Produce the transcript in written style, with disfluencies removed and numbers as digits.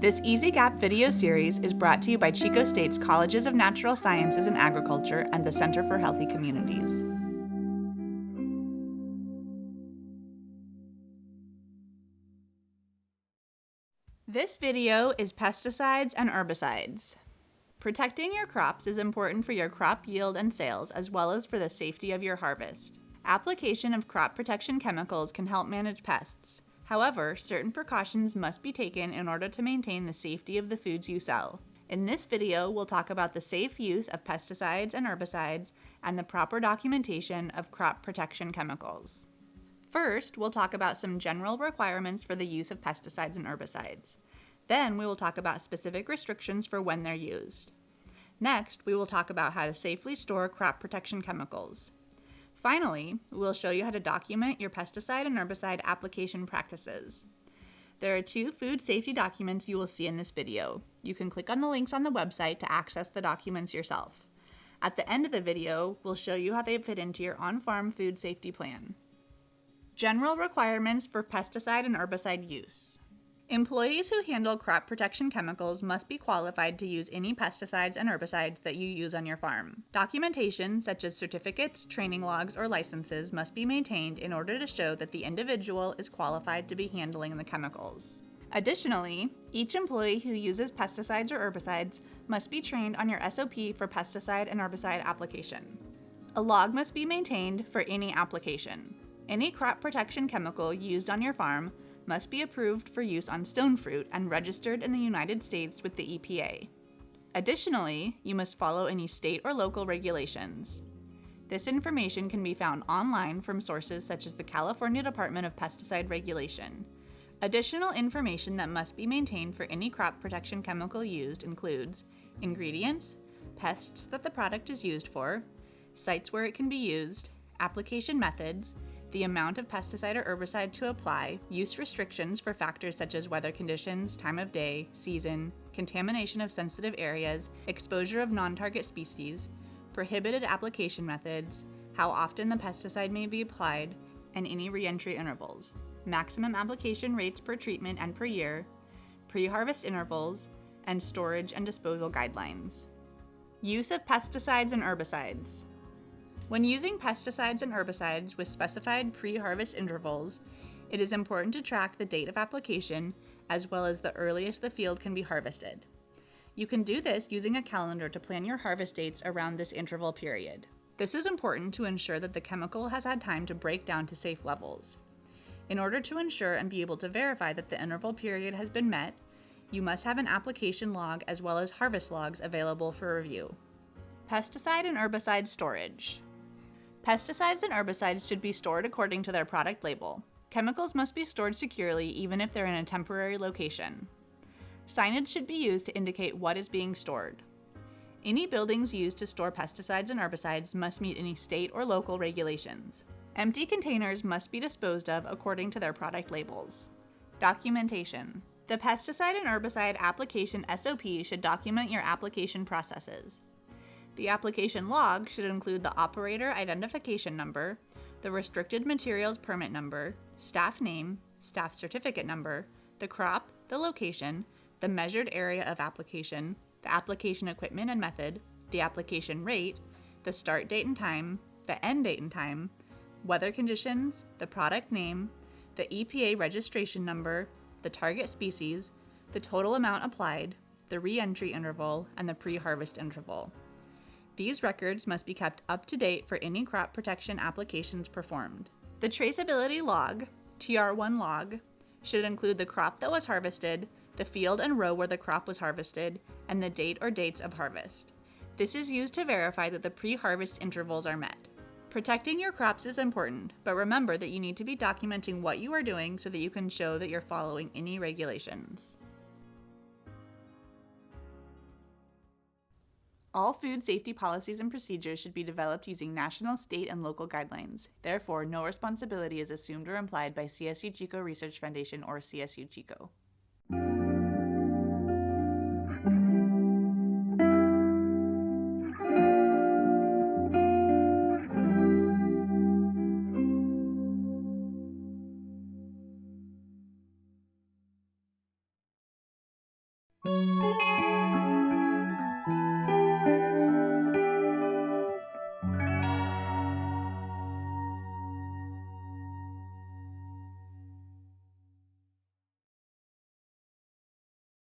This Easy Gap video series is brought to you by Chico State's Colleges of Natural Sciences and Agriculture and the Center for Healthy Communities. This video is pesticides and herbicides. Protecting your crops is important for your crop yield and sales, as well as for the safety of your harvest. Application of crop protection chemicals can help manage pests. However, certain precautions must be taken in order to maintain the safety of the foods you sell. In this video, we'll talk about the safe use of pesticides and herbicides and the proper documentation of crop protection chemicals. First, we'll talk about some general requirements for the use of pesticides and herbicides. Then we will talk about specific restrictions for when they're used. Next, we will talk about how to safely store crop protection chemicals. Finally, we'll show you how to document your pesticide and herbicide application practices. There are 2 food safety documents you will see in this video. You can click on the links on the website to access the documents yourself. At the end of the video, we'll show you how they fit into your on-farm food safety plan. General requirements for pesticide and herbicide use. Employees who handle crop protection chemicals must be qualified to use any pesticides and herbicides that you use on your farm. Documentation, such as certificates, training logs, or licenses, must be maintained in order to show that the individual is qualified to be handling the chemicals. Additionally, each employee who uses pesticides or herbicides must be trained on your SOP for pesticide and herbicide application. A log must be maintained for any application. Any crop protection chemical used on your farm must be approved for use on stone fruit and registered in the United States with the EPA. Additionally, you must follow any state or local regulations. This information can be found online from sources such as the California Department of Pesticide Regulation. Additional information that must be maintained for any crop protection chemical used includes ingredients, pests that the product is used for, sites where it can be used, application methods, the amount of pesticide or herbicide to apply, use restrictions for factors such as weather conditions, time of day, season, contamination of sensitive areas, exposure of non-target species, prohibited application methods, how often the pesticide may be applied, and any reentry intervals, maximum application rates per treatment and per year, pre-harvest intervals, and storage and disposal guidelines. Use of pesticides and herbicides. When using pesticides and herbicides with specified pre-harvest intervals, it is important to track the date of application as well as the earliest the field can be harvested. You can do this using a calendar to plan your harvest dates around this interval period. This is important to ensure that the chemical has had time to break down to safe levels. In order to ensure and be able to verify that the interval period has been met, you must have an application log as well as harvest logs available for review. Pesticide and herbicide storage. Pesticides and herbicides should be stored according to their product label. Chemicals must be stored securely even if they're in a temporary location. Signage should be used to indicate what is being stored. Any buildings used to store pesticides and herbicides must meet any state or local regulations. Empty containers must be disposed of according to their product labels. Documentation. The pesticide and herbicide application SOP should document your application processes. The application log should include the operator identification number, the restricted materials permit number, staff name, staff certificate number, the crop, the location, the measured area of application, the application equipment and method, the application rate, the start date and time, the end date and time, weather conditions, the product name, the EPA registration number, the target species, the total amount applied, the re-entry interval, and the pre-harvest interval. These records must be kept up to date for any crop protection applications performed. The traceability log, TR1 log, should include the crop that was harvested, the field and row where the crop was harvested, and the date or dates of harvest. This is used to verify that the pre-harvest intervals are met. Protecting your crops is important, but remember that you need to be documenting what you are doing so that you can show that you're following any regulations. All food safety policies and procedures should be developed using national, state, and local guidelines. Therefore, no responsibility is assumed or implied by CSU Chico Research Foundation or CSU Chico.